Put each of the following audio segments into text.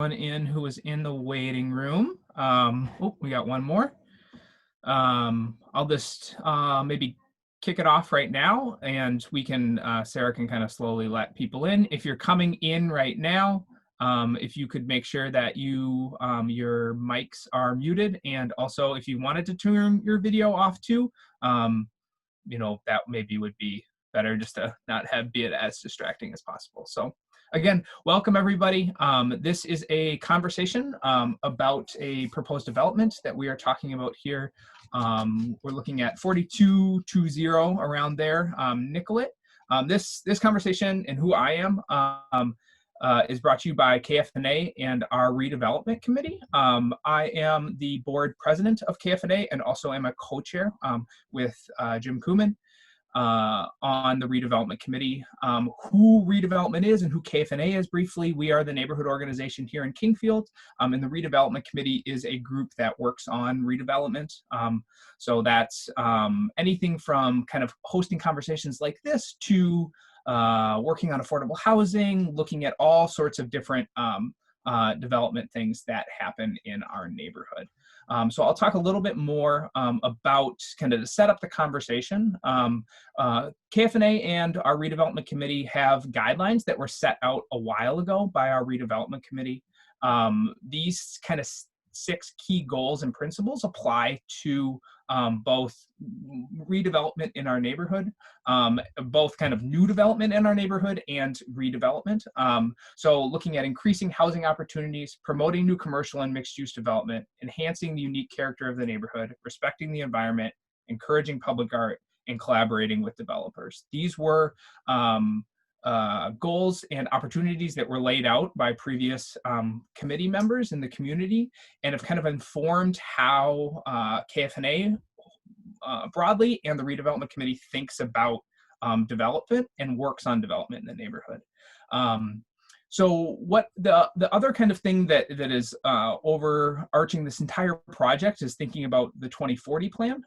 In who is in the waiting room. Oh, we got one more. I'll just maybe kick it off right now, and we can Sarah can kind of slowly let people in. If you're coming in right now, if you could make sure that your mics are muted, and also if you wanted to turn your video off too, that maybe would be better, just to not be it as distracting as possible. So again, welcome everybody. This is a conversation about a proposed development that we are talking about here. We're looking at 4220 around there, Nicollet. This conversation and who I am is brought to you by KFNA and our redevelopment committee. I am the board president of KFNA and also am a co-chair with Jim Kuhlman on the redevelopment committee. Who redevelopment is and who KFNA is briefly: we are the neighborhood organization here in Kingfield, and the redevelopment committee is a group that works on redevelopment. So that's anything from kind of hosting conversations like this to working on affordable housing, looking at all sorts of different development things that happen in our neighborhood. So I'll talk a little bit more about kind of to set up the conversation. KFNA and our redevelopment committee have guidelines that were set out a while ago by our redevelopment committee. These kind of 6 key goals and principles apply to both redevelopment in our neighborhood, both kind of new development in our neighborhood and redevelopment. So looking at increasing housing opportunities, promoting new commercial and mixed use development, enhancing the unique character of the neighborhood, respecting the environment, encouraging public art, and collaborating with developers. These were goals and opportunities that were laid out by previous committee members in the community and have kind of informed how KFNA broadly and the redevelopment committee thinks about development and works on development in the neighborhood. So what the other kind of thing that is overarching this entire project is thinking about the 2040 plan.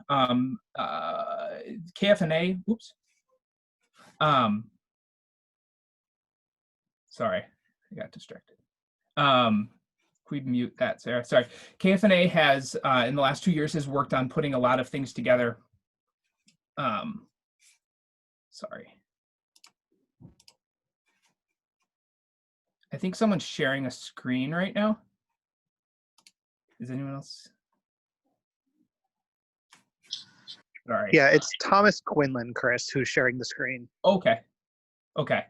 KFNA, oops. Sorry, I got distracted. We mute that, Sarah. Sorry. KFNA has, in the last 2 years, has worked on putting a lot of things together. Sorry. I think someone's sharing a screen right now. Is anyone else? Sorry. Yeah, it's Thomas Quinlan, Chris, who's sharing the screen. Okay. Okay.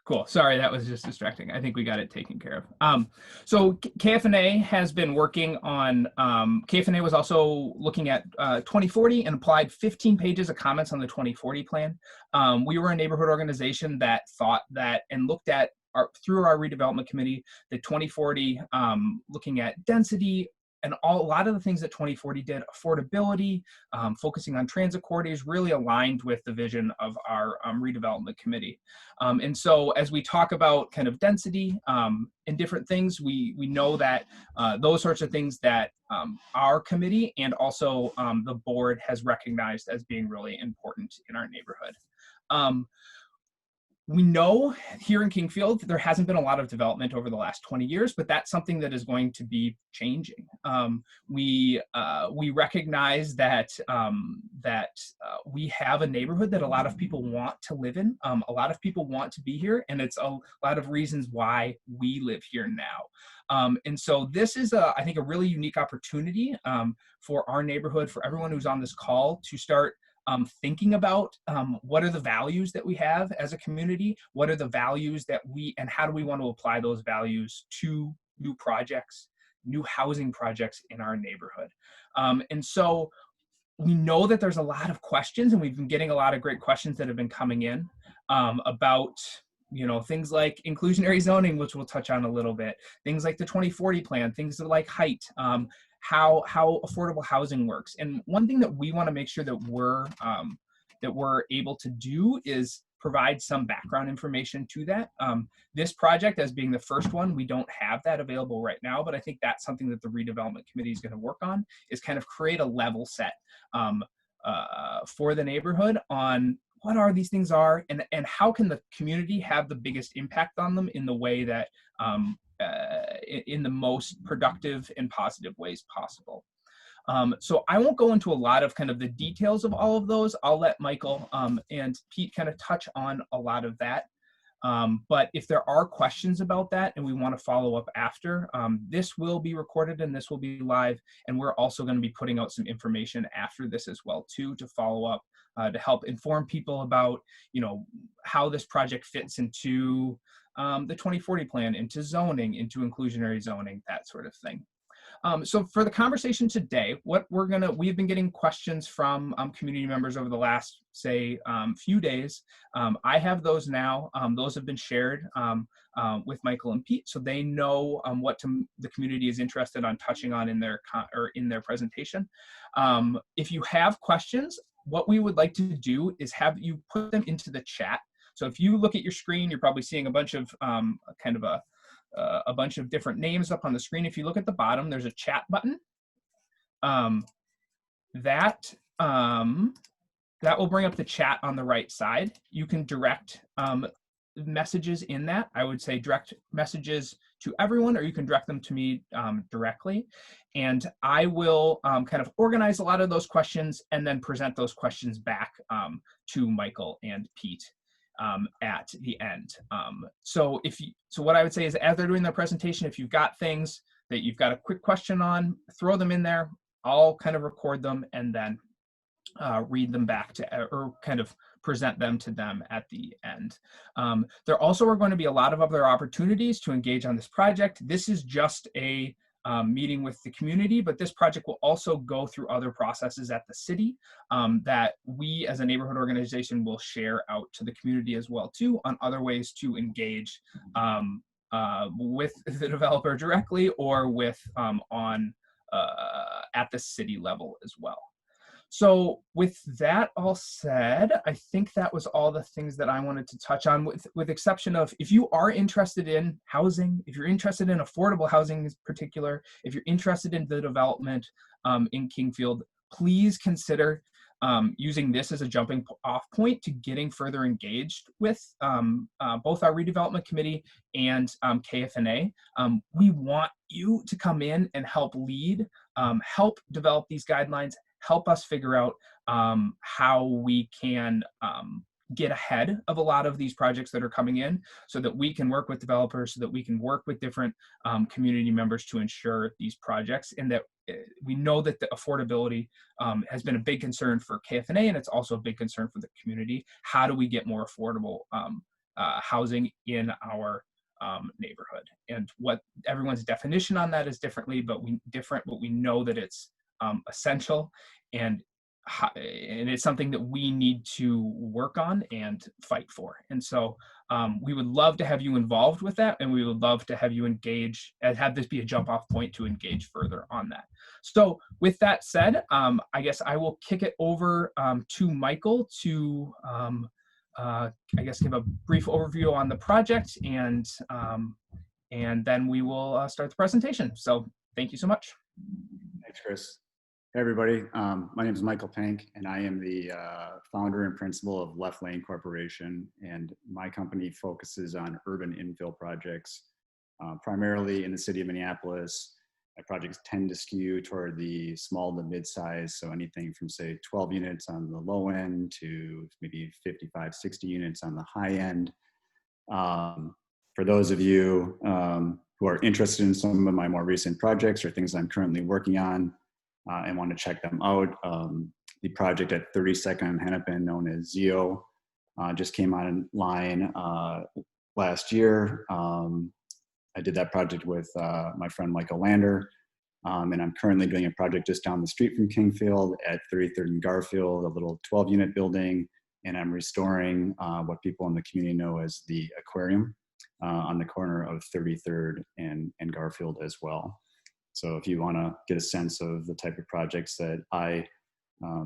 Cool. Sorry, that was just distracting. I think we got it taken care of. So KFNA has been working on, KFNA was also looking at 2040 and applied 15 pages of comments on the 2040 plan. We were a neighborhood organization that thought that and looked at through our redevelopment committee, the 2040, looking at density, and a lot of the things that 2040 did, affordability, focusing on transit corridors, really aligned with the vision of our redevelopment committee. And so as we talk about kind of density and different things, we know that those sorts of things that our committee and also the board has recognized as being really important in our neighborhood. We know here in Kingfield, there hasn't been a lot of development over the last 20 years, but that's something that is going to be changing. We recognize that, we have a neighborhood that a lot of people want to live in. A lot of people want to be here, and it's a lot of reasons why we live here now. And so this is, I think, a really unique opportunity for our neighborhood, for everyone who's on this call, to start thinking about what are the values that we have as a community, what are the values that and how do we want to apply those values to new projects, new housing projects in our neighborhood. And so we know that there's a lot of questions, and we've been getting a lot of great questions that have been coming in about things like inclusionary zoning, which we'll touch on a little bit, things like the 2040 plan, things like height, how affordable housing works. And one thing that we want to make sure that we're able to do is provide some background information to that. This project, as being the first one, we don't have that available right now, but I think that's something that the redevelopment committee is going to work on, is kind of create a level set for the neighborhood on what are these things are, and how can the community have the biggest impact on them in the way that in the most productive and positive ways possible. So I won't go into a lot of kind of the details of all of those. I'll let Michael and Pete kind of touch on a lot of that. But if there are questions about that and we want to follow up after, this will be recorded and this will be live. And we're also going to be putting out some information after this as well too, to follow up, to help inform people about, you know, how this project fits into the 2040 plan, into zoning, into inclusionary zoning, that sort of thing. So for the conversation today, we've been getting questions from community members over the last, say, few days. I have those now. Those have been shared with Michael and Pete, so they know what the community is interested on touching on in their presentation. If you have questions, what we would like to do is have you put them into the chat. So if you look at your screen, you're probably seeing a bunch of a bunch of different names up on the screen. If you look at the bottom, there's a chat button. That will bring up the chat on the right side. You can direct messages in that. I would say direct messages to everyone, or you can direct them to me directly. And I will kind of organize a lot of those questions and then present those questions back to Michael and Pete at the end. So what I would say is, as they're doing their presentation, if you've got things that you've got a quick question on, throw them in there. I'll kind of record them and then read them back or kind of present them to them at the end. There also are going to be a lot of other opportunities to engage on this project. This is just a meeting with the community, but this project will also go through other processes at the city that we as a neighborhood organization will share out to the community as well too, on other ways to engage with the developer directly, or with at the city level as well. So with that all said, I think that was all the things that I wanted to touch on, with exception of, if you are interested in housing, if you're interested in affordable housing in particular, if you're interested in the development in Kingfield, please consider using this as a jumping off point to getting further engaged with both our redevelopment committee and KFNA. We want you to come in and help lead, help develop these guidelines, help us figure out how we can get ahead of a lot of these projects that are coming in, so that we can work with developers, so that we can work with different community members to ensure these projects. And that we know that the affordability has been a big concern for KFNA, and it's also a big concern for the community. How do we get more affordable housing in our neighborhood? And what everyone's definition on that is differently, but we know that it's essential, and it's something that we need to work on and fight for. And so we would love to have you involved with that, and we would love to have you engage and have this be a jump off point to engage further on that. So with that said, I guess I will kick it over to Michael to I guess give a brief overview on the project, and then we will start the presentation. So thank you so much. Thanks, Chris. Hey, everybody. My name is Michael Pank, and I am the founder and principal of Left Lane Corporation. And my company focuses on urban infill projects, primarily in the city of Minneapolis. My projects tend to skew toward the small to mid-size, so anything from, say, 12 units on the low end to maybe 55, 60 units on the high end. For those of you who are interested in some of my more recent projects or things I'm currently working on and want to check them out, the project at 32nd Hennepin, known as ZEO, just came online last year. I did that project with my friend Michael Lander, and I'm currently doing a project just down the street from Kingfield at 33rd and Garfield, a little 12-unit building, and I'm restoring what people in the community know as the aquarium on the corner of 33rd and Garfield as well. So if you want to get a sense of the type of projects that I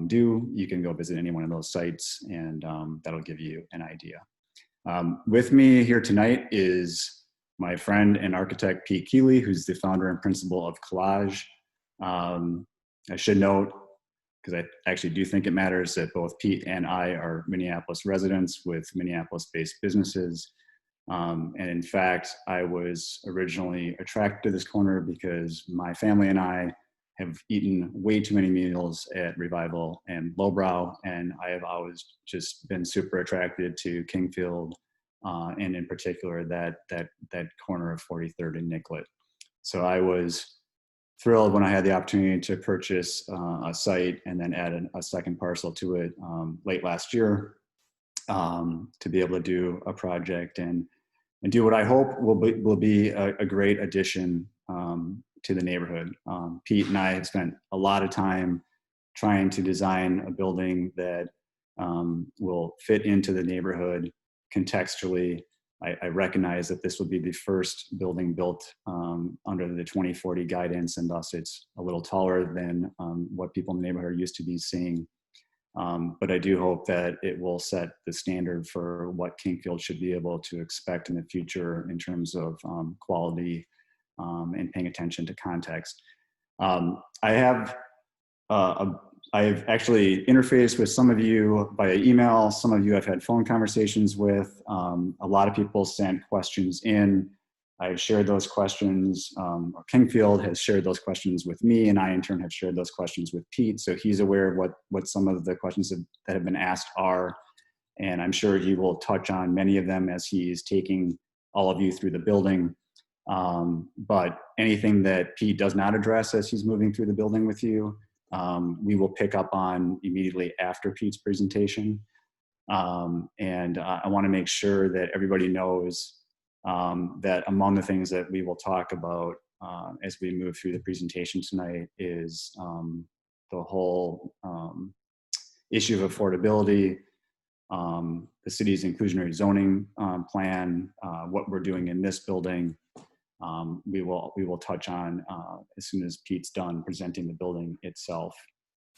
do, you can go visit any one of those sites, and that'll give you an idea. With me here tonight is my friend and architect, Pete Keeley, who's the founder and principal of Collage. I should note, because I actually do think it matters that both Pete and I are Minneapolis residents with Minneapolis-based businesses. And in fact, I was originally attracted to this corner because my family and I have eaten way too many meals at Revival and Lowbrow, and I have always just been super attracted to Kingfield, and in particular that corner of 43rd and Nicollet. So I was thrilled when I had the opportunity to purchase a site and then add a second parcel to it late last year, to be able to do a project and do what I hope will be a great addition to the neighborhood. Pete and I have spent a lot of time trying to design a building that will fit into the neighborhood contextually. I recognize that this will be the first building built under the 2040 guidance, and thus it's a little taller than what people in the neighborhood are used to be seeing. But I do hope that it will set the standard for what Kingfield should be able to expect in the future in terms of quality and paying attention to context. I've actually interfaced with some of you via email. Some of you I've had phone conversations with. A lot of people sent questions in. I've shared those questions, or Kingfield has shared those questions with me, and I in turn have shared those questions with Pete. So he's aware of what some of the questions that have been asked are, and I'm sure he will touch on many of them as he's taking all of you through the building. But anything that Pete does not address as he's moving through the building with you, we will pick up on immediately after Pete's presentation. And I want to make sure that everybody knows that among the things that we will talk about as we move through the presentation tonight is the whole issue of affordability, the city's inclusionary zoning plan, what we're doing in this building. We will touch on as soon as Pete's done presenting the building itself.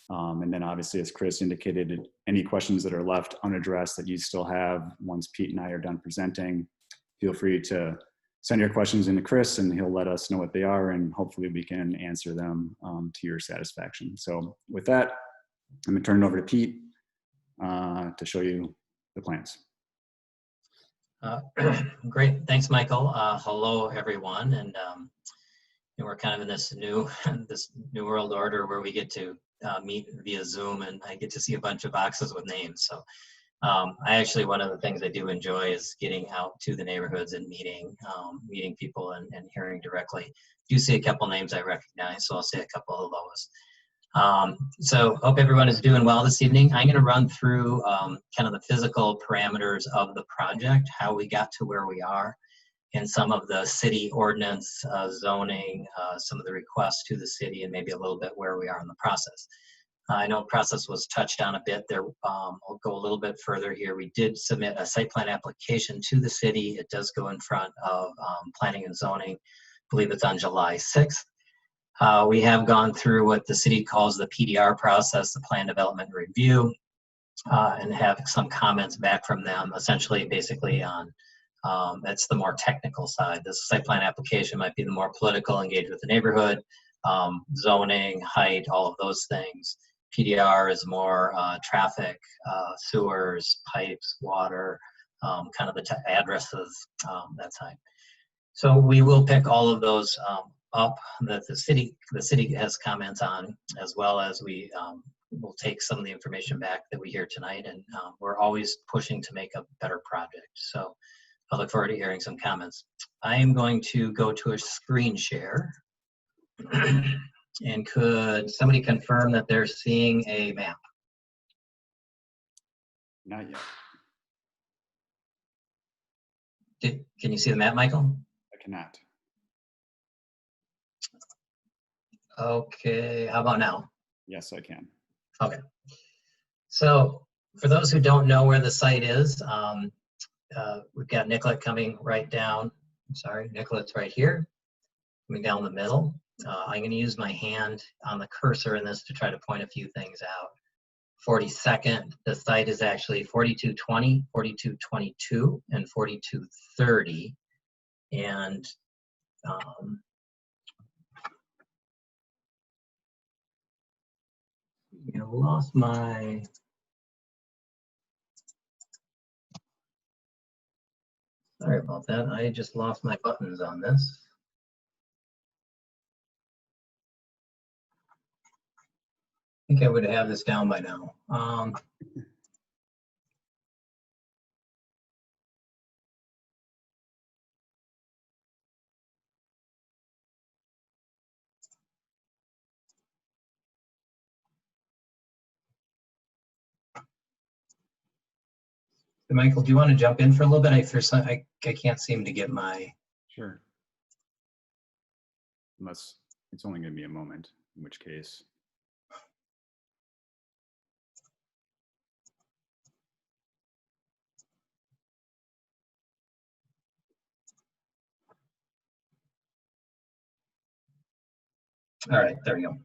And then obviously, as Chris indicated, any questions that are left unaddressed that you still have once Pete and I are done presenting, feel free to send your questions into Chris and he'll let us know what they are, and hopefully we can answer them to your satisfaction. So with that, I'm gonna turn it over to Pete to show you the plans. Great, thanks, Michael. Hello, everyone, and we're kind of in this new world order where we get to meet via Zoom, and I get to see a bunch of boxes with names. So one of the things I do enjoy is getting out to the neighborhoods and meeting people and hearing directly. I do see a couple names I recognize, so I'll say a couple of those. So hope everyone is doing well this evening. I'm going to run through kind of the physical parameters of the project, how we got to where we are, and some of the city ordinance, zoning, some of the requests to the city, and maybe a little bit where we are in the process. I know process was touched on a bit there. I'll go a little bit further here. We did submit a site plan application to the city. It does go in front of planning and zoning. I believe it's on July 6th. We have gone through what the city calls the PDR process, the plan development review, and have some comments back from them, essentially basically on, that's the more technical side. The site plan application might be the more political, engage with the neighborhood, zoning, height, all of those things. PDR is more traffic, sewers, pipes, water, kind of the addresses, that side. So we will pick all of those up that the city has comments on, as well as we will take some of the information back that we hear tonight, and we're always pushing to make a better project. So I look forward to hearing some comments. I am going to go to a screen share. And could somebody confirm that they're seeing a map? Not yet. Can you see the map, Michael? I cannot. Okay, how about now? Yes, I can. Okay. So for those who don't know where the site is, we've got Nicollet coming right down. I'm sorry, Nicollet's right here, coming down the middle. I'm going to use my hand on the cursor in this to try to point a few things out. 42nd, the site is actually 4220, 4222, and 4230. And I lost my. Sorry about that. I just lost my buttons on this. I think I would have this down by now. Michael, do you want to jump in for a little bit? I can't seem to get my. Sure. Unless it's only going to be a moment, in which case. All right, there we go.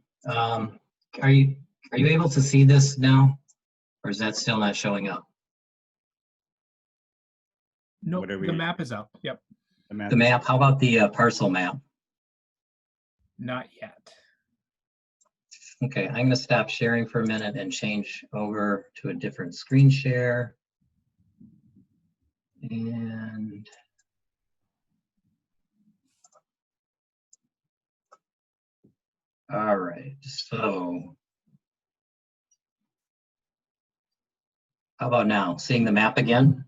Are you able to see this now, or is that still not showing up? No, What are the we- map is up. Yep, The map. How about the parcel map? not yet. Okay, I'm going to stop sharing for a minute and change over to a different screen share. And all right, so how about now? Seeing the map again?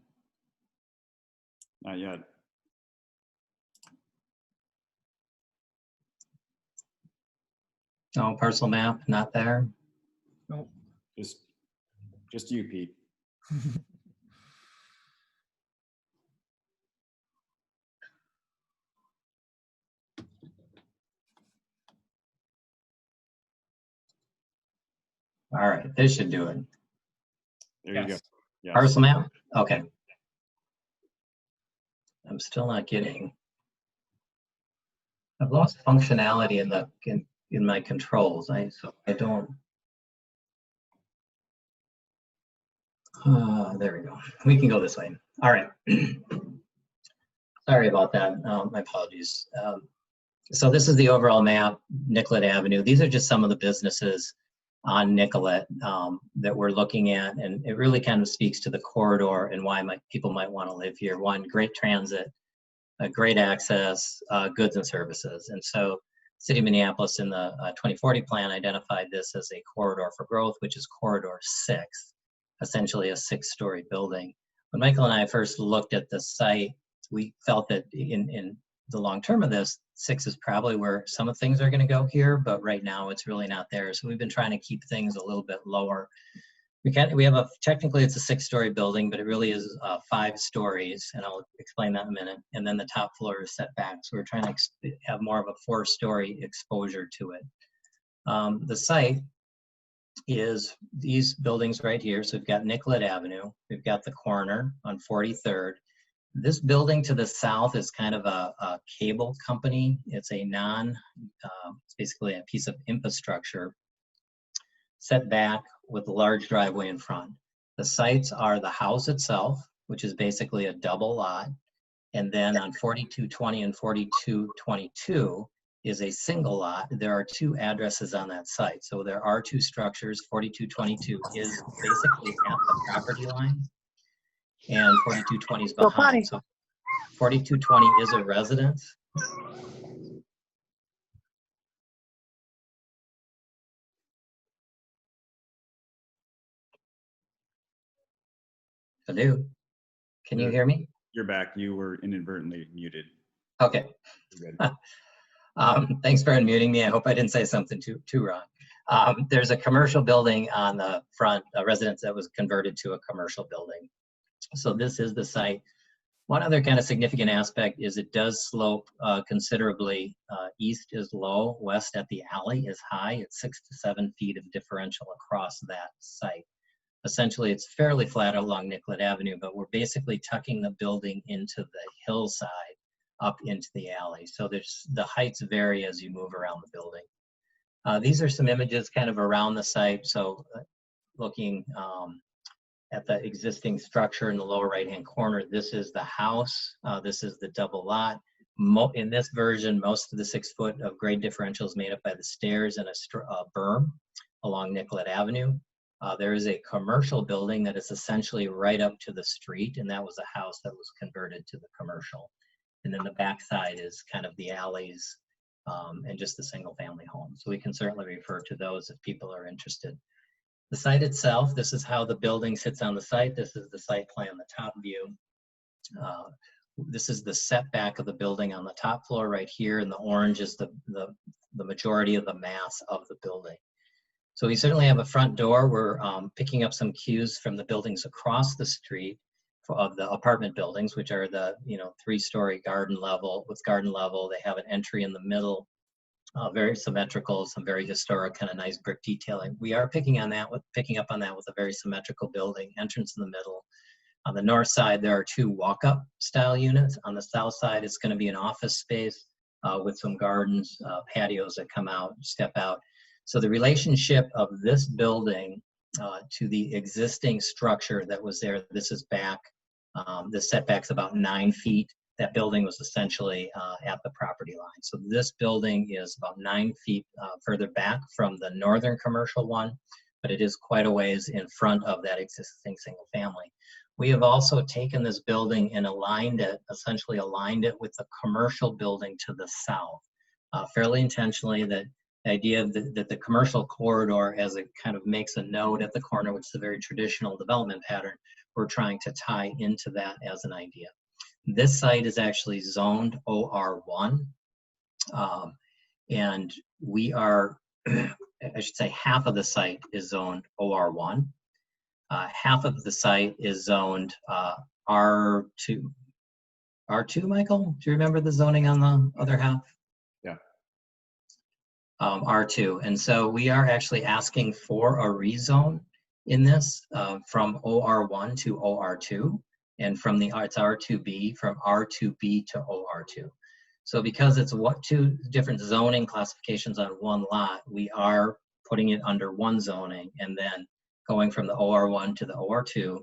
Not yet. No, parcel map, not there. Nope. Just you, Pete. All right, this should do it. There you go. Yes. Yes. Parcel map? Okay. I'm still not getting. I've lost functionality in my controls. So I don't. There we go. We can go this way. All right. Sorry about that. My apologies. So this is the overall map, Nicollet Avenue. These are just some of the businesses on Nicollet that we're looking at, and it really kind of speaks to the corridor and why people might want to live here. One, great transit, great access, goods and services. And so City of Minneapolis in the 2040 plan identified this as a corridor for growth, which is corridor 6, essentially a 6-story building. When Michael and I first looked at the site, we felt that in the long term of this, 6 is probably where some of things are going to go here, but right now it's really not there. So we've been trying to keep things a little bit lower. Technically it's a 6-story building, but it really is 5 stories, and I'll explain that in a minute. And then the top floor is set back. So we're trying to have more of a 4-story exposure to it. The site is these buildings right here. So we've got Nicollet Avenue, we've got the corner on 43rd. This building to the south is kind of a cable company. It's it's basically a piece of infrastructure set back with a large driveway in front. The sites are the house itself, which is basically a double lot. And then on 4220 and 4222 is a single lot. There are 2 addresses on that site. So there are 2 structures. 4222 is basically at the property line, and 4220 is behind. So 4220 is a residence. Hello, can you hear me? You're back. You were inadvertently muted. Okay. You're good. Thanks for unmuting me. I hope I didn't say something too wrong. There's a commercial building on the front, a residence that was converted to a commercial building. So this is the site. One other kind of significant aspect is it does slope considerably. East is low, west at the alley is high. It's 6 to 7 feet of differential across that site. Essentially, it's fairly flat along Nicollet Avenue, but we're basically tucking the building into the hillside up into the alley. So the heights vary as you move around the building. These are some images kind of around the site. So looking at the existing structure in the lower right-hand corner, this is the house. This is the double lot. In this version, most of the 6 foot of grade differential is made up by the stairs and a berm. along Nicollet Avenue. There is a commercial building that is essentially right up to the street, and that was a house that was converted to the commercial. And then the backside is kind of the alleys and just the single family home. So we can certainly refer to those if people are interested. The site itself, this is how the building sits on the site. This is the site plan, the top view. This is the setback of the building on the top floor right here, and the orange is the majority of the mass of the building. So we certainly have a front door. We're picking up some cues from the buildings across the street of the apartment buildings, which are the 3-story garden level. With garden level, they have an entry in the middle, very symmetrical, some very historic, kind of nice brick detailing. We are picking up on that with a very symmetrical building, entrance in the middle. On the north side, there are 2 walk-up style units. On the south side, it's going to be an office space with some gardens, patios that come out, step out. So the relationship of this building to the existing structure that was there, this is back, the setback's about 9 feet. That building was essentially at the property line. So this building is about 9 feet further back from the northern commercial one, but it is quite a ways in front of that existing single family. We have also taken this building and essentially aligned it with the commercial building to the south, fairly intentionally. That the idea that the commercial corridor, as it kind of makes a node at the corner, which is a very traditional development pattern, we're trying to tie into that as an idea. This site is actually zoned OR1, and we are, I should say, half of the site is zoned OR1. Half of the site is zoned R2. R2, Michael? Do you remember the zoning on the other half? Yeah. R2. And so we are actually asking for a rezone in this from OR1 to OR2, and from it's R2B, from R2B to OR2. So because it's 2 different zoning classifications on one lot, we are putting it under one zoning and then going from the OR1 to the OR2,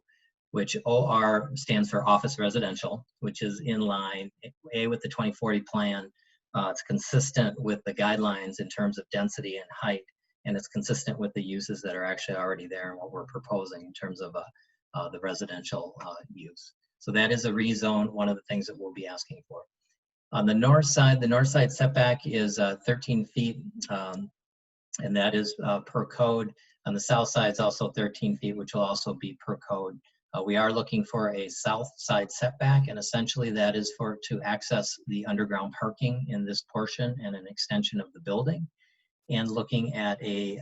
which OR stands for office residential, which is in line, with the 2040 plan. It's consistent with the guidelines in terms of density and height, and it's consistent with the uses that are actually already there and what we're proposing in terms of the residential use. So that is a rezone, one of the things that we'll be asking for. On the north side setback is 13 feet, and that is per code. On the south side is also 13 feet, which will also be per code. We are looking for a south side setback, and essentially that is to access the underground parking in this portion and an extension of the building, and looking at a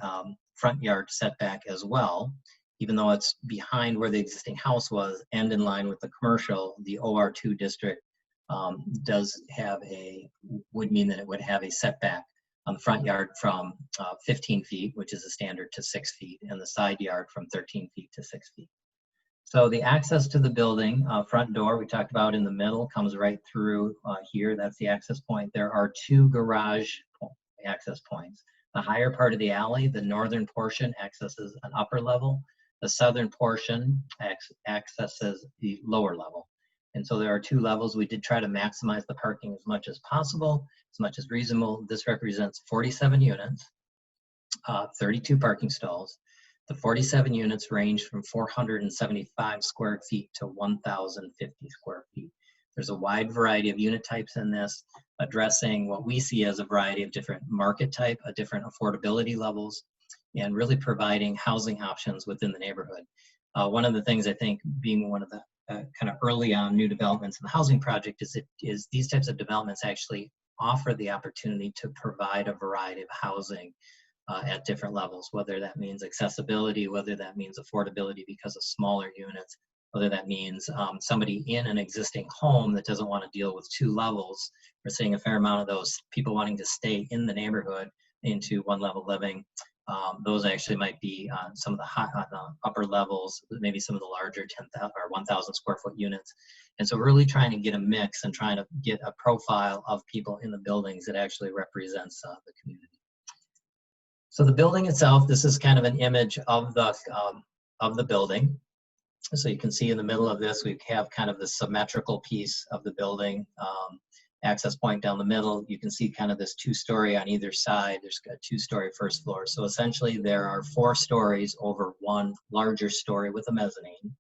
front yard setback as well. Even though it's behind where the existing house was and in line with the commercial, the OR2 district would mean that it would have a setback on the front yard from 15 feet, which is a standard, to 6 feet, and the side yard from 13 feet to 6 feet. So the access to the building, front door, we talked about in the middle, comes right through here. That's the access point. There are 2 garage access points. The higher part of the alley, the northern portion, accesses an upper level. The southern portion accesses the lower level. And so there are 2 levels. We did try to maximize the parking as much as possible, as much as reasonable. This represents 47 units, 32 parking stalls. The 47 units range from 475 square feet to 1,050 square feet. There's a wide variety of unit types in this, addressing what we see as a variety of different market type, different affordability levels, and really providing housing options within the neighborhood. One of the things I think, being one of the kind of early on new developments in the housing project, is these types of developments actually offer the opportunity to provide a variety of housing at different levels, whether that means accessibility, whether that means affordability because of smaller units, whether that means somebody in an existing home that doesn't want to deal with 2 levels. We're seeing a fair amount of those people wanting to stay in the neighborhood into 1-level living. Those actually might be some of the upper levels, maybe some of the larger 10,000 or 1,000 square foot units. And so really trying to get a mix and trying to get a profile of people in the buildings that actually represents the community. So the building itself, this is kind of an image of the building. So you can see in the middle of this, we have kind of the symmetrical piece of the building. access point down the middle. You can see kind of this 2-story on either side. There's a 2-story first floor. So essentially there are 4 stories over one larger story with a mezzanine.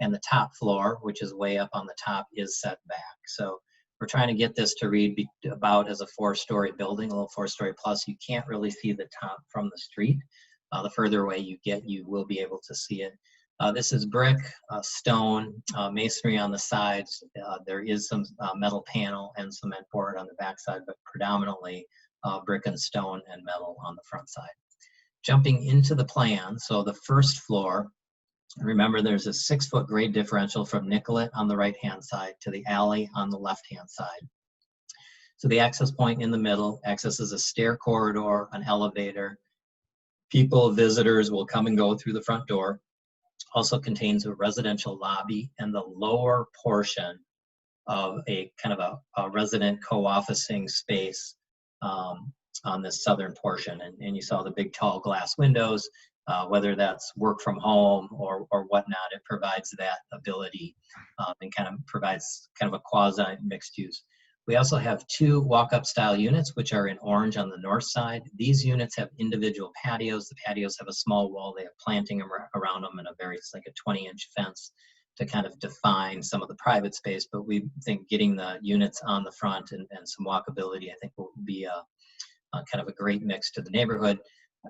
And the top floor, which is way up on the top, is set back. So we're trying to get this to read about as a 4-story building, a little 4-story plus. You can't really see the top from the street. The further away you get, you will be able to see it. This is brick, stone, masonry on the sides. There is some metal panel and cement board on the back side, but predominantly brick and stone and metal on the front side. Jumping into the plan, so the first floor, remember there's a 6-foot grade differential from Nicollet on the right-hand side to the alley on the left-hand side. So the access point in the middle accesses a stair corridor, an elevator. People, visitors will come and go through the front door. Also contains a residential lobby and the lower portion of a kind of a resident co-officing space on this southern portion. And you saw the big tall glass windows, whether that's work from home or whatnot, it provides that ability and kind of provides kind of a quasi mixed use. We also have 2 walk-up style units, which are in orange on the north side. These units have individual patios. The patios have a small wall. They have planting around them and it's like a 20-inch fence to kind of define some of the private space. But we think getting the units on the front and some walkability, I think will be a kind of a great mix to the neighborhood.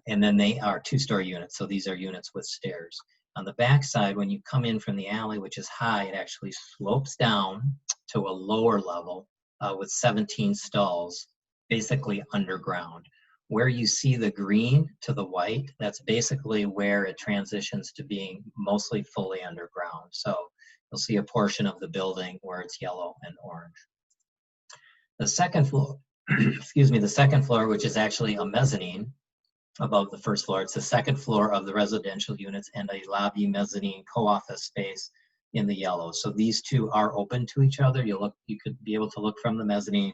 And then they are 2-story units. So these are units with stairs. On the back side, when you come in from the alley, which is high, it actually slopes down to a lower level. With 17 stalls, basically underground. Where you see the green to the white, that's basically where it transitions to being mostly fully underground. So you'll see a portion of the building where it's yellow and orange. The second floor, excuse me, the second floor, which is actually a mezzanine above the first floor. It's the second floor of the residential units and a lobby mezzanine co-office space in the yellow. So these 2 are open to each other. You could be able to look from the mezzanine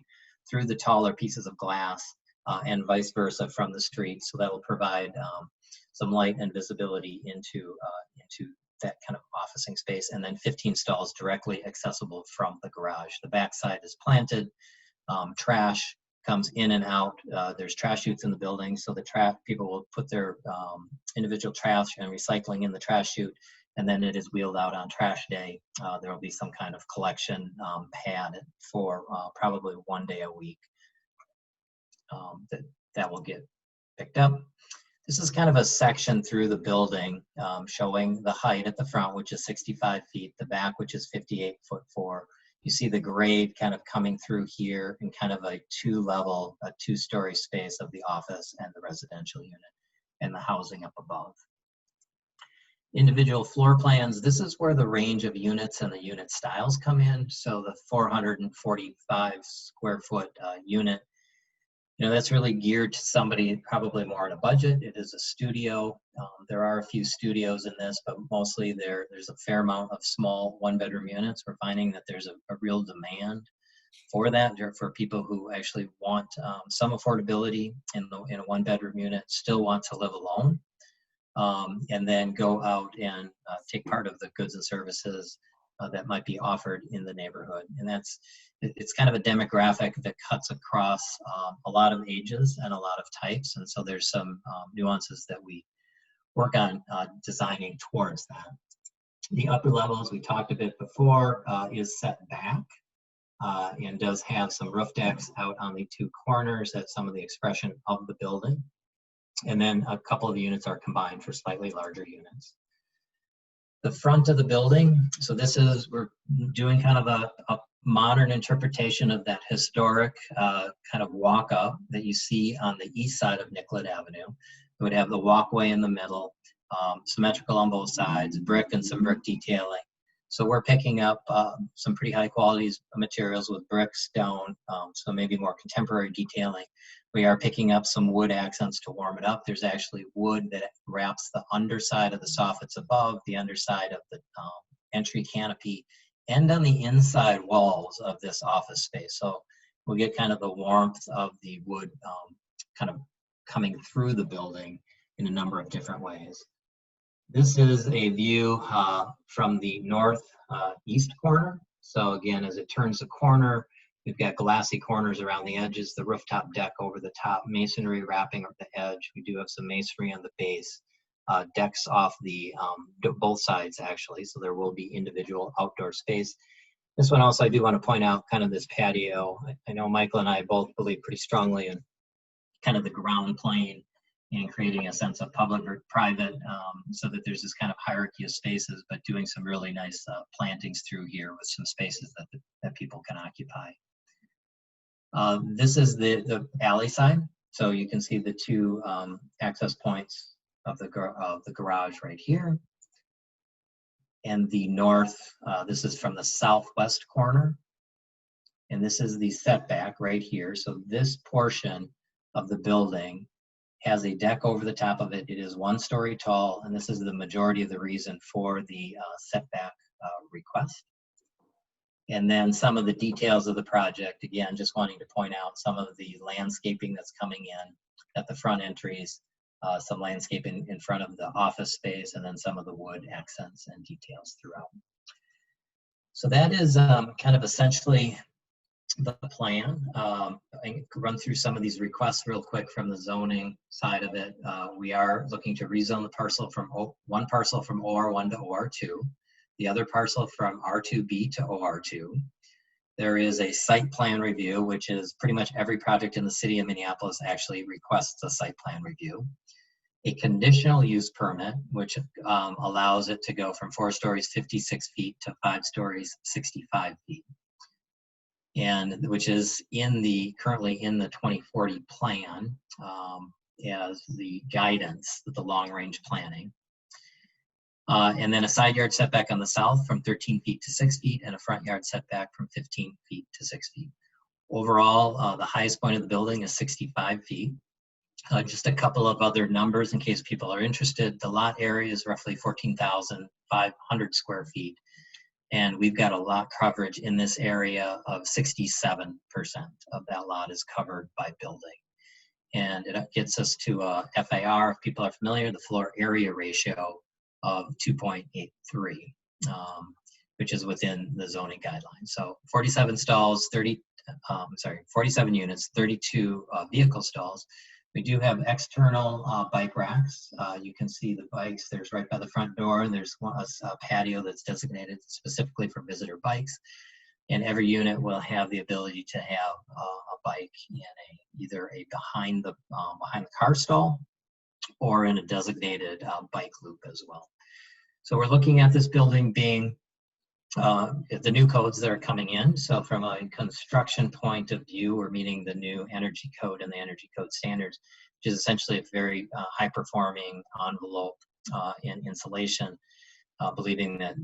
through the taller pieces of glass and vice versa from the street. So that will provide some light and visibility into that kind of officing space. And then 15 stalls directly accessible from the garage. The back side is planted. Trash comes in and out. There's trash chutes in the building. So the people will put their individual trash and recycling in the trash chute. And then it is wheeled out on trash day. There will be some kind of collection pad for probably 1 day a week that will get picked up. This is kind of a section through the building showing the height at the front, which is 65 feet, the back, which is 58'4". You see the grade kind of coming through here in kind of a 2-level, a 2-story space of the office and the residential unit and the housing up above. Individual floor plans, this is where the range of units and the unit styles come in. So the 445 square foot unit, that's really geared to somebody probably more on a budget. It is a studio. There are a few studios in this, but mostly there's a fair amount of small 1-bedroom units. We're finding that there's a real demand for that, for people who actually want some affordability in a 1-bedroom unit, still want to live alone. And then go out and take part of the goods and services that might be offered in the neighborhood. And it's kind of a demographic that cuts across a lot of ages and a lot of types. And so there's some nuances that we work on designing towards that. The upper level, as we talked a bit before, is set back and does have some roof decks out on the 2 corners. That's some of the expression of the building. And then a couple of units are combined for slightly larger units. The front of the building, so we're doing kind of a modern interpretation of that historic kind of walk up that you see on the east side of Nicollet Avenue. It would have the walkway in the middle, symmetrical on both sides, brick and some brick detailing. So we're picking up some pretty high quality materials with brick, stone, so maybe more contemporary detailing. We are picking up some wood accents to warm it up. There's actually wood that wraps the underside of the soffits above, the underside of the entry canopy, and on the inside walls of this office space. So we'll get kind of the warmth of the wood kind of coming through the building in a number of different ways. This is a view from the northeast corner. So again, as it turns the corner, We've got glassy corners around the edges, the rooftop deck over the top, masonry wrapping up the edge. We do have some masonry on the base, decks off the both sides actually, so there will be individual outdoor space. This one also I do want to point out kind of this patio. I know Michael and I both believe pretty strongly in kind of the ground plane and creating a sense of public or private, so that there's this kind of hierarchy of spaces, but doing some really nice plantings through here with some spaces that people can occupy. This is the alley side, so you can see the two access points of the garage right here. And the north, this is from the southwest corner. And this is the setback right here. So this portion of the building has a deck over the top of it. It is 1 story tall, and this is the majority of the reason for the setback request. And then some of the details of the project, again, just wanting to point out some of the landscaping that's coming in at the front entries, some landscaping in front of the office space, and then some of the wood accents and details throughout. So that is kind of essentially the plan. I can run through some of these requests real quick from the zoning side of it. We are looking to rezone the parcel from one parcel from OR1 to OR2, the other parcel from R2B to OR2. There is a site plan review, which is pretty much every project in the city of Minneapolis actually requests a site plan review. A conditional use permit, which allows it to go from 4 stories, 56 feet to 5 stories, 65 feet. And which is currently in the 2040 plan as the guidance, the long range planning. And then a side yard setback on the south from 13 feet to 6 feet, and a front yard setback from 15 feet to 6 feet. Overall, the highest point of the building is 65 feet. Just a couple of other numbers in case people are interested. The lot area is roughly 14,500 square feet. And we've got a lot coverage in this area of 67% of that lot is covered by building. And it gets us to a FAR, if people are familiar, the floor area ratio of 2.83, which is within the zoning guidelines. So 47 stalls, 47 units, 32 vehicle stalls. We do have external bike racks. You can see the bikes. There's right by the front door, and there's a patio that's designated specifically for visitor bikes. And every unit will have the ability to have a bike in either behind the car stall or in a designated bike loop as well. So we're looking at this building being the new codes that are coming in. So from a construction point of view, we're meeting the new energy code and the energy code standards, which is essentially a very high performing envelope in insulation, believing that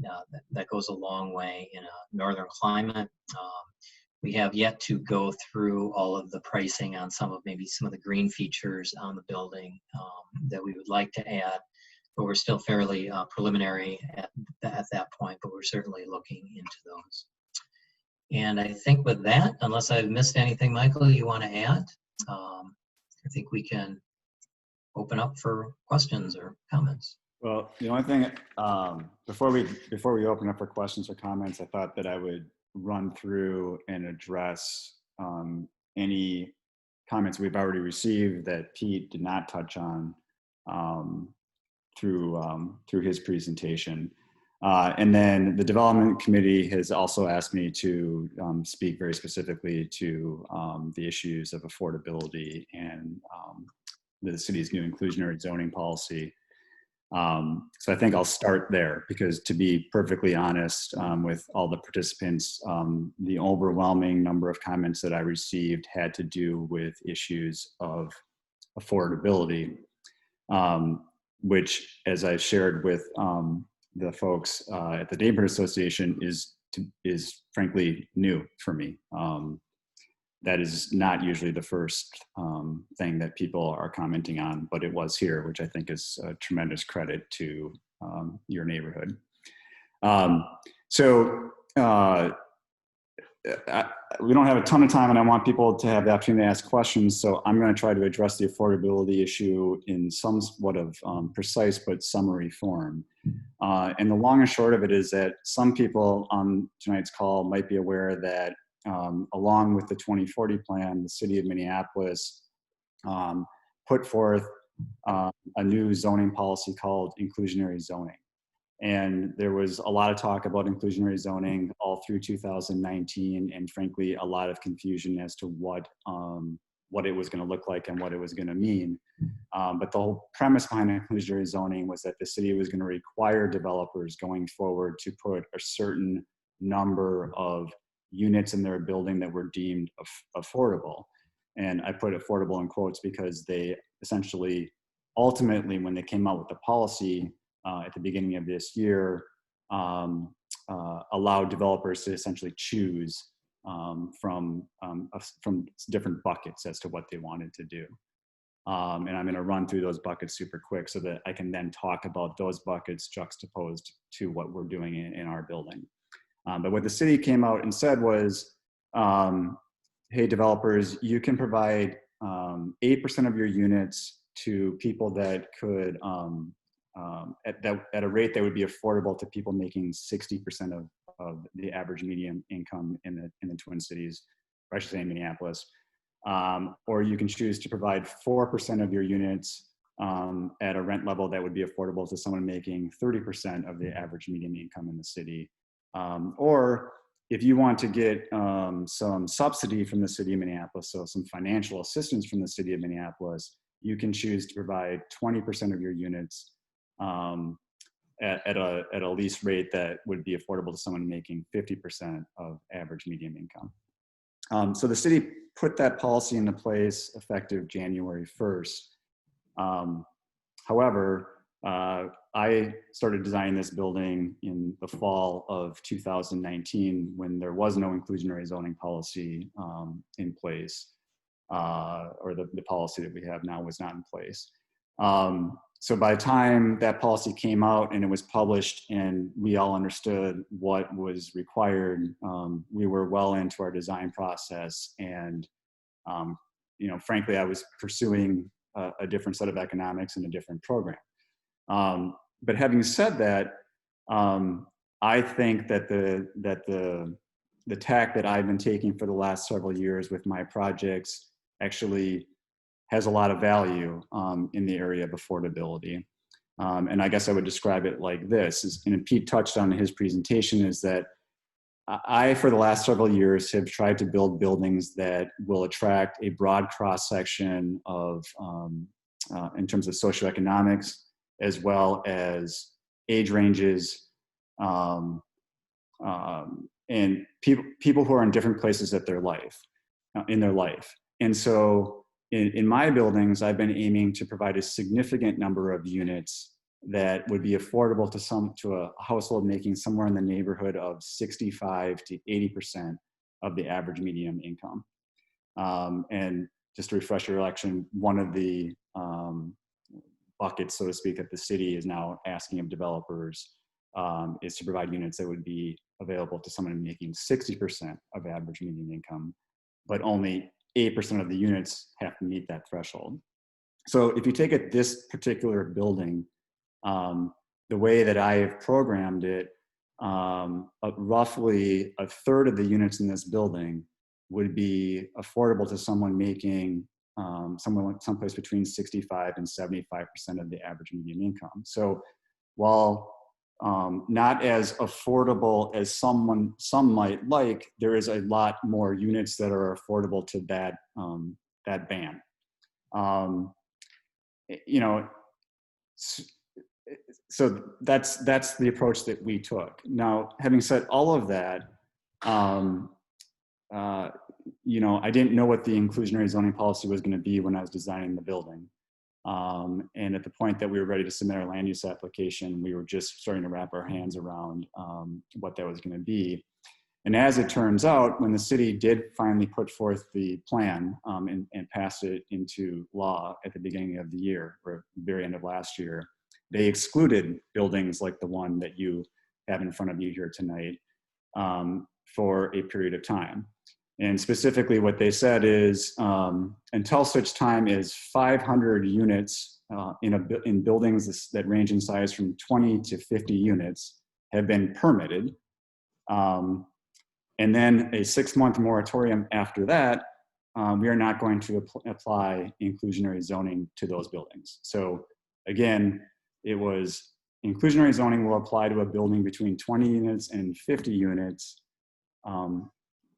that goes a long way in a northern climate. We have yet to go through all of the pricing on some of the green features on the building that we would like to add. But we're still fairly preliminary at that point, but we're certainly looking into those. And I think with that, unless I've missed anything, Michael, you want to add, I think we can open up for questions or comments. Well, the only thing, before we open up for questions or comments, I thought that I would run through and address any comments we've already received that Pete did not touch on through his presentation. And then the development committee has also asked me to speak very specifically to the issues of affordability and the city's new inclusionary zoning policy. So I think I'll start there, because to be perfectly honest with all the participants, the overwhelming number of comments that I received had to do with issues of affordability. Which, as I shared with the folks at the Neighborhood Association, is frankly new for me. That is not usually the first thing that people are commenting on, but it was here, which I think is a tremendous credit to your neighborhood. We don't have a ton of time, and I want people to have the opportunity to ask questions, so I'm going to try to address the affordability issue in somewhat of precise but summary form. And the long and short of it is that some people on tonight's call might be aware that along with the 2040 plan, the city of Minneapolis put forth a new zoning policy called inclusionary zoning. And there was a lot of talk about inclusionary zoning all through 2019, and frankly, a lot of confusion as to what it was going to look like and what it was going to mean. But the whole premise behind inclusionary zoning was that the city was going to require developers going forward to put a certain number of units in their building that were deemed affordable. And I put affordable in quotes because they essentially, ultimately, when they came out with the policy, at the beginning of this year, allowed developers to essentially choose from different buckets as to what they wanted to do. And I'm going to run through those buckets super quick so that I can then talk about those buckets juxtaposed to what we're doing in our building. But what the city came out and said was, hey, developers, you can provide 8% of your units to people that could at a rate that would be affordable to people making 60% of the average median income in the Twin Cities, or I should say in Minneapolis. Or you can choose to provide 4% of your units at a rent level that would be affordable to someone making 30% of the average median income in the city. Or if you want to get some subsidy from the city of Minneapolis, so some financial assistance from the city of Minneapolis, you can choose to provide 20% of your units at a lease rate that would be affordable to someone making 50% of average median income. So the city put that policy into place effective January 1st. However, I started designing this building in the fall of 2019 when there was no inclusionary zoning policy in place, or the policy that we have now was not in place. So by the time that policy came out and it was published and we all understood what was required, we were well into our design process. And, frankly, I was pursuing a different set of economics and a different program. But having said that, I think that the tack that I've been taking for the last several years with my projects actually has a lot of value in the area of affordability. And I guess I would describe it like this, and Pete touched on in his presentation, is that I, for the last several years, have tried to build buildings that will attract a broad cross-section of, in terms of socioeconomics, as well as age ranges, and people who are in different places in their life. And so in my buildings, I've been aiming to provide a significant number of units that would be affordable to a household making somewhere in the neighborhood of 65 to 80% of the average median income. And just to refresh your recollection, one of the buckets, so to speak, that the city is now asking of developers is to provide units that would be available to someone making 60% of average median income, but only 8% of the units have to meet that threshold. So if you take it this particular building, the way that I have programmed it, roughly a third of the units in this building would be affordable to someone making someplace between 65 and 75% of the average median income. So while not as affordable as some might like, there is a lot more units that are affordable to that band. So that's the approach that we took. Now, having said all of that, I didn't know what the inclusionary zoning policy was going to be when I was designing the building. And at the point that we were ready to submit our land use application, we were just starting to wrap our hands around what that was going to be. And as it turns out, when the city did finally put forth the plan and passed it into law at the beginning of the year, or very end of last year, they excluded buildings like the one that you have in front of you here tonight for a period of time. And specifically what they said is until such time as 500 units in buildings that range in size from 20 to 50 units have been permitted. And then a 6-month moratorium after that, we are not going to apply inclusionary zoning to those buildings. So again, it was inclusionary zoning will apply to a building between 20 units and 50 units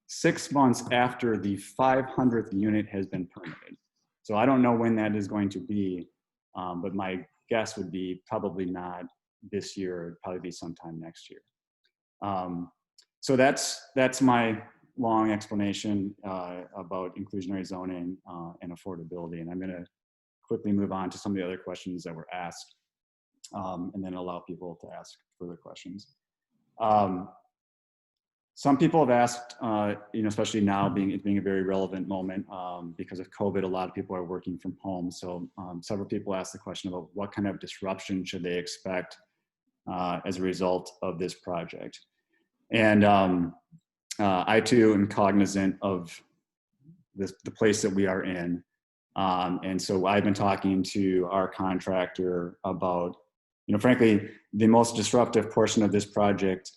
6 months after the 500th unit has been permitted. So I don't know when that is going to be, but my guess would be probably not this year, it'd probably be sometime next year. So that's my long explanation about inclusionary zoning and affordability. And I'm gonna quickly move on to some of the other questions that were asked and then allow people to ask further questions. Some people have asked, especially now being a very relevant moment because of COVID, a lot of people are working from home. So several people asked the question about what kind of disruption should they expect as a result of this project. And I too am cognizant of the place that we are in. And so I've been talking to our contractor about, frankly, the most disruptive portion of this project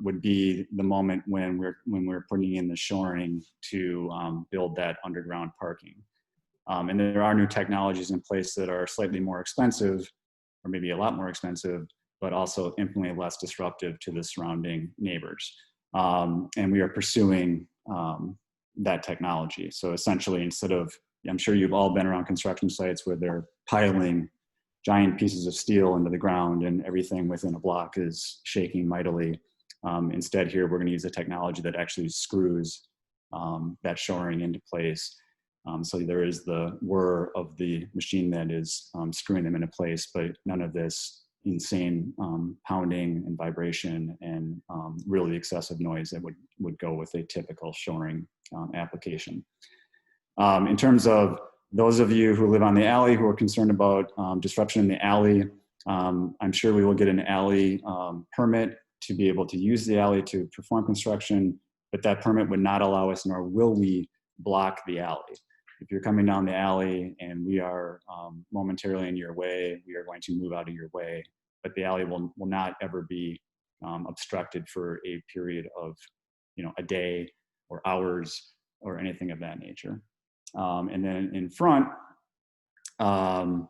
would be the moment when we're putting in the shoring to build that underground parking. And there are new technologies in place that are slightly more expensive, or maybe a lot more expensive, but also infinitely less disruptive to the surrounding neighbors. And we are pursuing that technology. So essentially, instead of, I'm sure you've all been around construction sites where they're piling giant pieces of steel into the ground and everything within a block is shaking mightily. Instead here, we're gonna use a technology that actually screws that shoring into place. So there is the whir of the machine that is screwing them into place, but none of this insane pounding and vibration and really excessive noise that would go with a typical shoring application. In terms of those of you who live on the alley who are concerned about disruption in the alley, I'm sure we will get an alley permit to be able to use the alley to perform construction, but that permit would not allow us, nor will we block the alley. If you're coming down the alley and we are momentarily in your way, we are going to move out of your way, but the alley will not ever be obstructed for a period of a day or hours or anything of that nature. And then in front of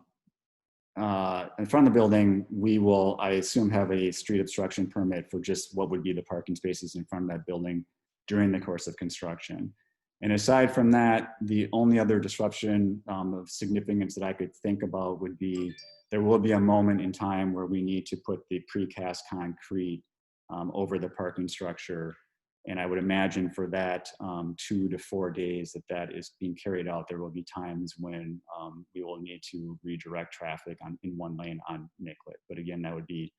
the building, we will, I assume, have a street obstruction permit for just what would be the parking spaces in front of that building during the course of construction. And aside from that, the only other disruption of significance that I could think about would be, there will be a moment in time where we need to put the precast concrete over the parking structure. And I would imagine for that 2 to 4 days that is being carried out, there will be times when we will need to redirect traffic in one lane on Nicollet. But again, that would be,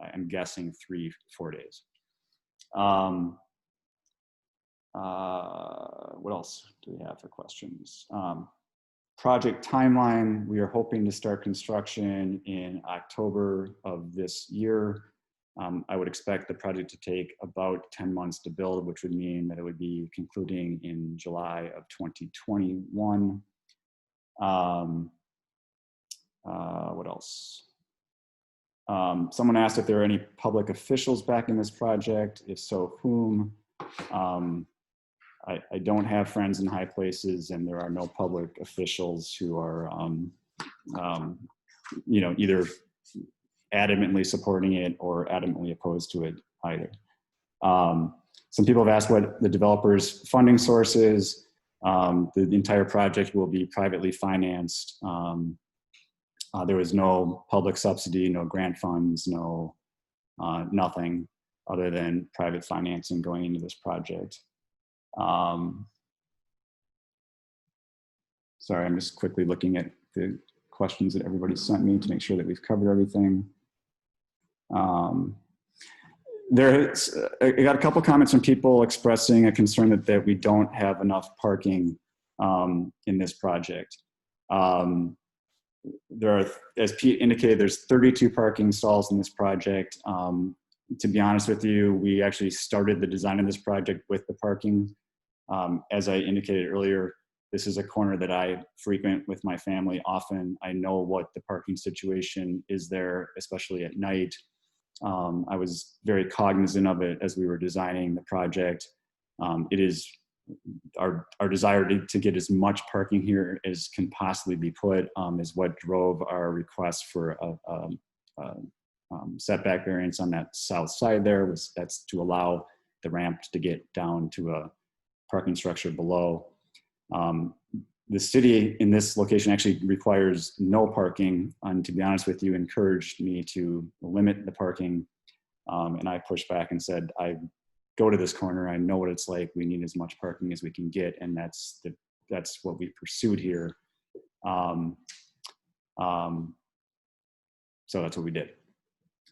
I'm guessing, 3-4 days. What else do we have for questions? Project timeline, we are hoping to start construction in October of this year. I would expect the project to take about 10 months to build, which would mean that it would be concluding in July of 2021. What else? Someone asked if there are any public officials backing this project. If so, whom? I don't have friends in high places, and there are no public officials who are, either adamantly supporting it or adamantly opposed to it either. Some people have asked what the developer's funding source is. The entire project will be privately financed. There was no public subsidy, no grant funds, no nothing other than private financing going into this project. Sorry, I'm just quickly looking at the questions that everybody sent me to make sure that we've covered everything. I got a couple comments from people expressing a concern that we don't have enough parking in this project. There are, as Pete indicated, there's 32 parking stalls in this project. To be honest with you, we actually started the design of this project with the parking. As I indicated earlier, this is a corner that I frequent with my family often. I know what the parking situation is there, especially at night. I was very cognizant of it as we were designing the project. It is our desire to get as much parking here as can possibly be put is what drove our request for a setback variance on that south side there. That's to allow the ramp to get down to a parking structure below. The city in this location actually requires no parking, and to be honest with you, encouraged me to limit the parking. And I pushed back and said, I go to this corner, I know what it's like. We need as much parking as we can get, and that's what we pursued here. So that's what we did.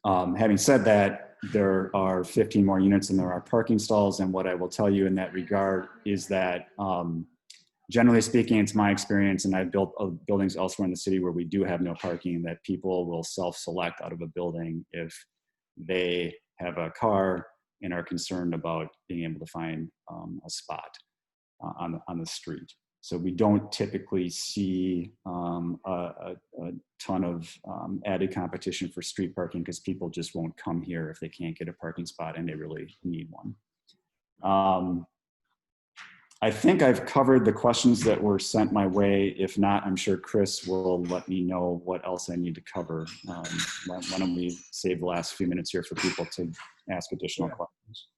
Having said that, there are 15 more units and there are parking stalls. And what I will tell you in that regard is that generally speaking, it's my experience, and I've built buildings elsewhere in the city where we do have no parking, that people will self-select out of a building if they have a car and are concerned about being able to find a spot on the street. So we don't typically see a ton of added competition for street parking because people just won't come here if they can't get a parking spot and they really need one. I think I've covered the questions that were sent my way. If not, I'm sure Chris will let me know what else I need to cover. Why don't we save the last few minutes here for people to ask additional questions?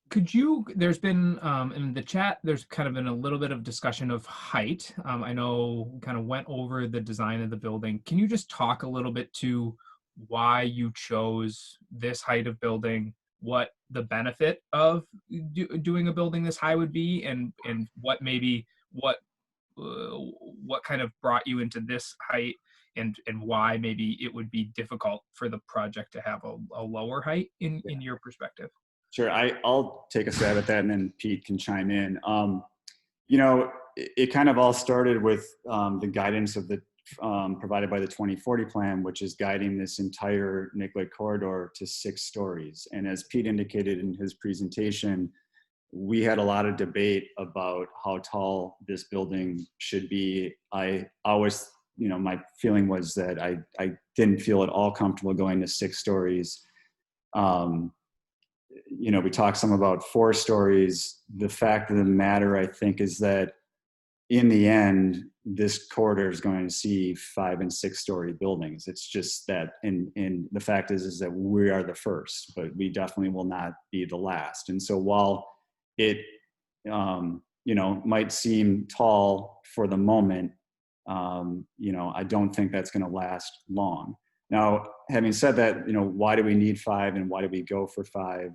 Could you, there's been, in the chat, there's kind of been a little bit of discussion of height. I know we kind of went over the design of the building. Can you just talk a little bit to why you chose this height of building, what the benefit of doing a building this high would be, and what maybe, what kind of brought you into this height, and why maybe it would be difficult for the project to have a lower height in your perspective? Sure, I'll take a stab at that, and then Pete can chime in. You know, it kind of all started with the guidance of the provided by the 2040 plan, which is guiding this entire Nicollet corridor to 6 stories. And as Pete indicated in his presentation, we had a lot of debate about how tall this building should be. I always, you know, my feeling was that I didn't feel at all comfortable going to 6 stories. You know, we talked some about 4 stories. The fact of the matter, I think, is that in the end, this corridor is going to see 5- and 6-story buildings. It's just that, and the fact is that we are the first, but we definitely will not be the last. And so while it, you know, might seem tall for the moment, you know, I don't think that's going to last long. Now, having said that, you know, why do we need 5 and why do we go for 5?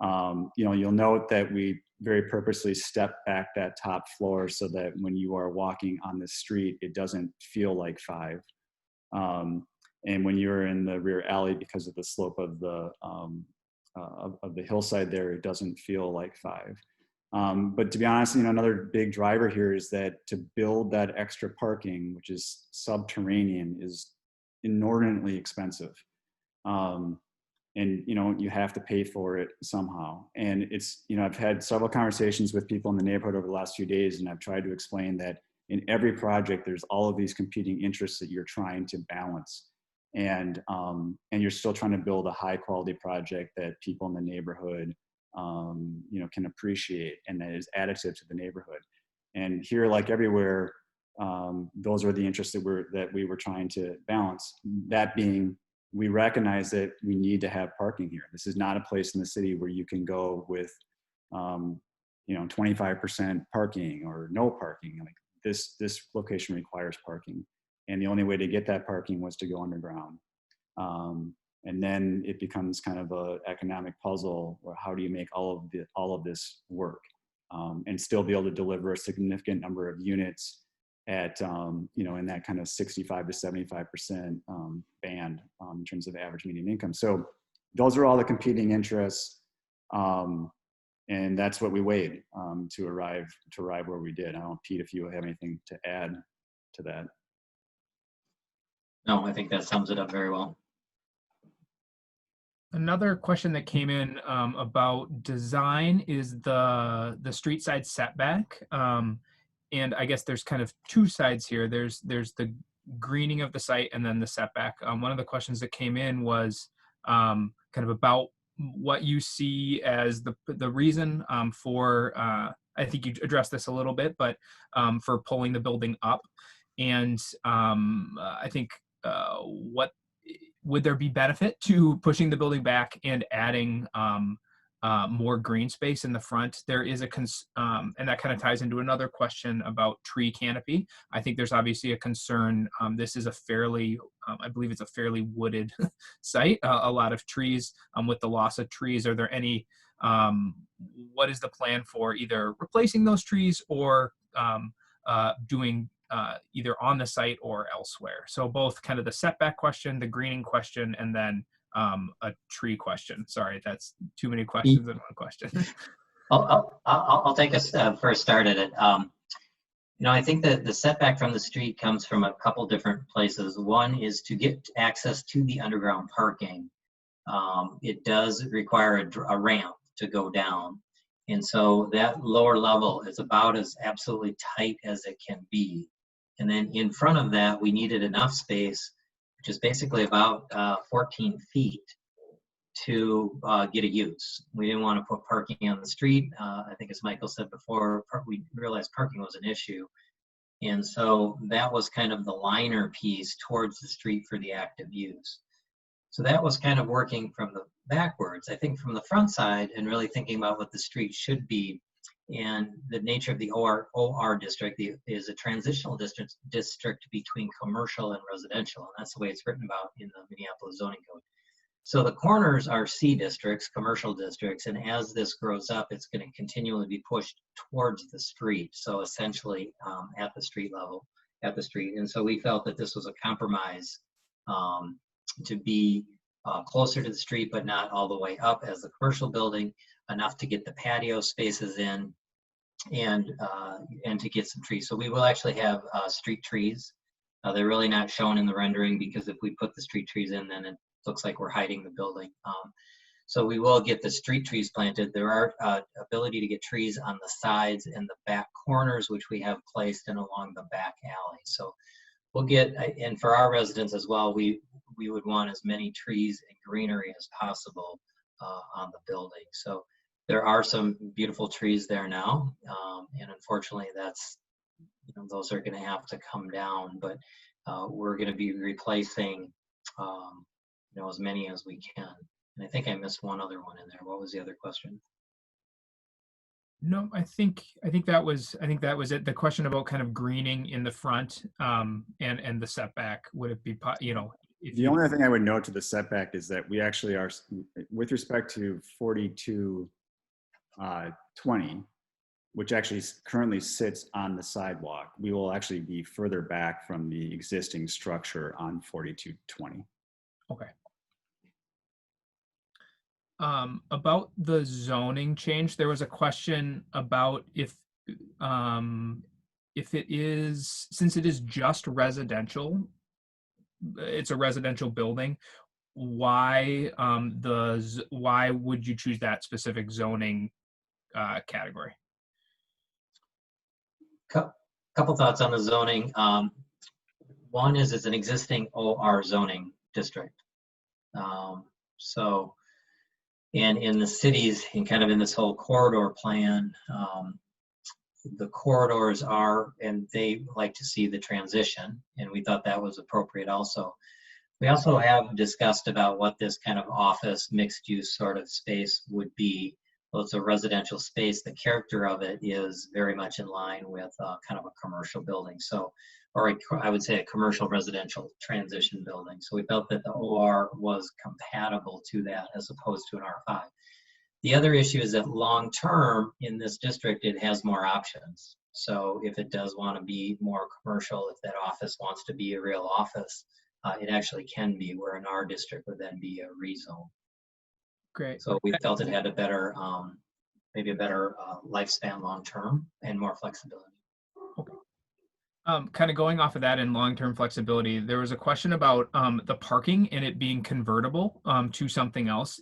You know, you'll note that we very purposely step back that top floor so that when you are walking on the street, it doesn't feel like 5. And when you're in the rear alley, because of the slope of the hillside there, it doesn't feel like 5. But to be honest, you know, another big driver here is that to build that extra parking, which is subterranean, is inordinately expensive. And, you know, you have to pay for it somehow. And it's, you know, I've had several conversations with people in the neighborhood over the last few days, and I've tried to explain that in every project, there's all of these competing interests that you're trying to balance. And you're still trying to build a high quality project that people in the neighborhood, you know, can appreciate and that is additive to the neighborhood. And here, like everywhere, those are the interests that we were trying to balance. That being, we recognize that we need to have parking here. This is not a place in the city where you can go with, you know, 25% parking or no parking. Like this location requires parking, and the only way to get that parking was to go underground. And then it becomes kind of a economic puzzle, or how do you make all of this work and still be able to deliver a significant number of units at, you know, in that kind of 65 to 75% band in terms of average median income. So those are all the competing interests. And that's what we weighed to arrive where we did. I don't know, Pete, if you have anything to add to that. No, I think that sums it up very well. Another question that came in about design is the street side setback. And I guess there's kind of 2 sides here. There's the greening of the site and then the setback. One of the questions that came in was kind of about what you see as the reason for, I think you addressed this a little bit, but for pulling the building up. And I think what would there be benefit to pushing the building back and adding more green space in the front? There is and that kind of ties into another question about tree canopy. I think there's obviously a concern. This is a fairly, I believe it's a fairly wooded site, a lot of trees. With the loss of trees, are there any, what is the plan for either replacing those trees or doing either on the site or elsewhere? So both kind of the setback question, the greening question, and then a tree question. Sorry, that's too many questions in one question. I'll take a first start at it. I think that the setback from the street comes from a couple different places. One is to get access to the underground parking. It does require a ramp to go down. And so that lower level is about as absolutely tight as it can be. And then in front of that, we needed enough space, which is basically about 14 feet, to get a use. We didn't want to put parking on the street. I think as Michael said before, we realized parking was an issue. And so that was kind of the liner piece towards the street for the active use. So that was kind of working from the backwards. I think from the front side and really thinking about what the street should be, and the nature of the OR district is a transitional district between commercial and residential. And that's the way it's written about in the Minneapolis zoning code. So the corners are C districts, commercial districts, and as this grows up, it's going to continually be pushed towards the street. So essentially at the street level, at the street. And so we felt that this was a compromise to be closer to the street, but not all the way up as the commercial building, enough to get the patio spaces in and to get some trees. So we will actually have street trees. They're really not shown in the rendering because if we put the street trees in, then it looks like we're hiding the building. So we will get the street trees planted. There are ability to get trees on the sides and the back corners, which we have placed and along the back alley. So we'll get, and for our residents as well, we would want as many trees and greenery as possible on the building. So there are some beautiful trees there now, and unfortunately, those are going to have to come down. But we're going to be replacing, as many as we can. And I think I missed one other one in there. What was the other question? No, I think that was it. The question about kind of greening in the front and the setback. Would it be the only thing I would note to the setback is that we actually are, with respect to 4220, which actually currently sits on the sidewalk, we will actually be further back from the existing structure on 4220. Okay. About the zoning change, there was a question about if it is, since it is just residential, it's a residential building, why would you choose that specific zoning category? Couple thoughts on the zoning. One is it's an existing OR zoning district. And in the cities, and kind of in this whole corridor plan, the corridors are, and they like to see the transition, and we thought that was appropriate also. We also have discussed about what this kind of office mixed use sort of space would be. Well, it's a residential space. The character of it is very much in line with kind of a commercial building. So, or I would say a commercial residential transition building. So we felt that the OR was compatible to that as opposed to an R5. The other issue is that long-term in this district, it has more options. So if it does want to be more commercial, if that office wants to be a real office, it actually can be, where in our district would then be a rezone. Great. So we felt it had a better, maybe a better lifespan long-term and more flexibility. Okay. Kind of going off of that in long-term flexibility, there was a question about the parking and it being convertible to something else.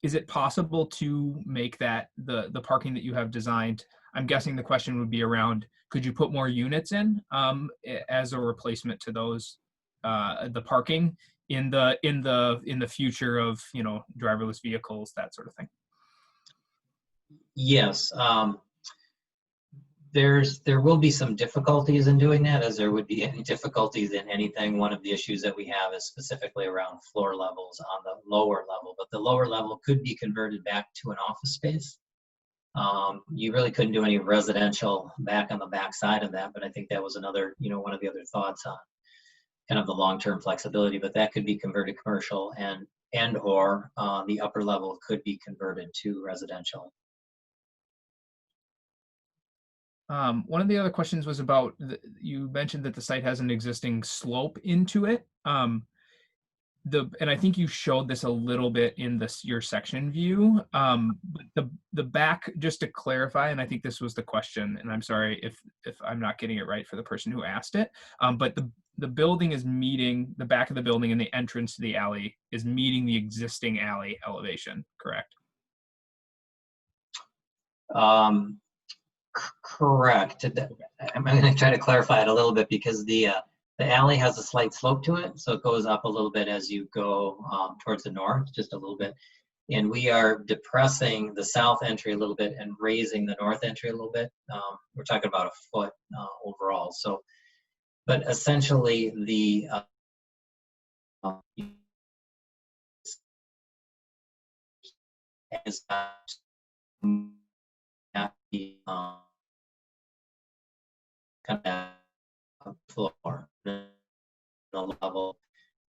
Is it possible to make that the parking that you have designed? I'm guessing the question would be around, could you put more units in as a replacement to those, the parking? in the future of, you know, driverless vehicles, that sort of thing? Yes. There will be some difficulties in doing that, as there would be any difficulties in anything. One of the issues that we have is specifically around floor levels on the lower level, but the lower level could be converted back to an office space. You really couldn't do any residential back on the back side of that, but I think that was another, you know, one of the other thoughts on kind of the long-term flexibility, but that could be converted commercial, and or the upper level could be converted to residential. One of the other questions was about, you mentioned that the site has an existing slope into it. And I think you showed this a little bit in your section view. But the back, just to clarify, and I think this was the question, and I'm sorry if I'm not getting it right for the person who asked it. But the building is meeting, the back of the building and the entrance to the alley is meeting the existing alley elevation, correct? Correct. I'm going to try to clarify it a little bit, because the alley has a slight slope to it, so it goes up a little bit as you go towards the north, just a little bit. And we are depressing the south entry a little bit and raising the north entry a little bit. We're talking about a foot overall. So, but essentially the is at the kind of floor, the level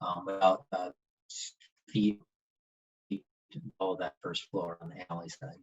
about feet below that first floor on the alley side.